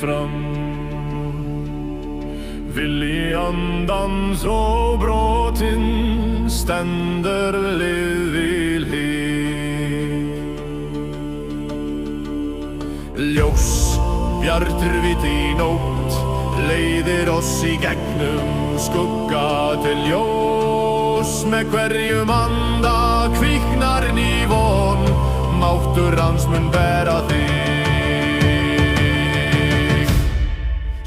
fram. Viljandans og brotinn stender lið við hlið. Ljós bjartur vit í nótt leiðir oss í gegnum skugga til ljós. Með hverjum anda kviknar ný von, máttur hans mun bera þig.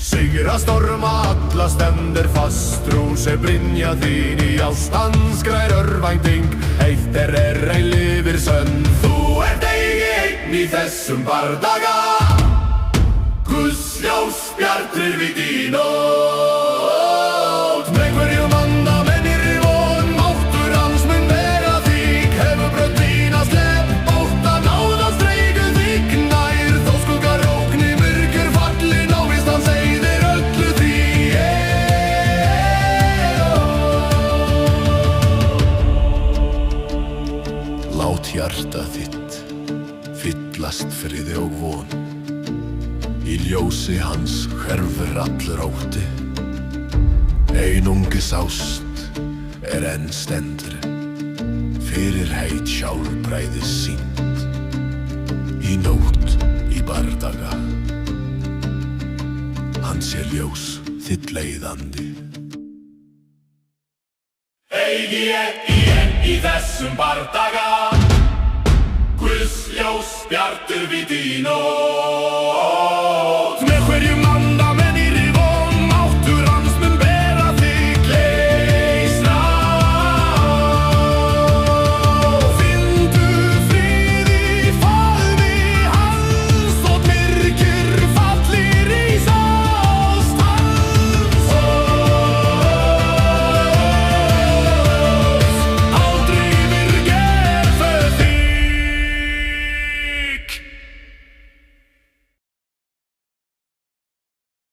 Sigra storma alla stendur fast, trús brynja þín í ást. Hans grær örvænting, eitt ei lifir sönn. Þú ert eigi einn í þessum bardaga, Guðs ljós bjartur vit í nótt. Með hverjum anda mennir von, máttur hans mun bera þig. Hefur brött þína slepp, ótta náðast reiðu þig nær. Þó skuggar ógni myrkur fallin, ávist hans eyðir öllu því. Lát hjarta þitt fyllast friði og von. Í ljósi hans hverfur allur ótti. Einungis ást enn stendur, fyrirheit sjálfbræði sýnd. Í nótt, í bardaga, hans ljós þitt leiðandi. Eigi einn í þessum bardaga, Guðs ljós bjartur vit í nótt.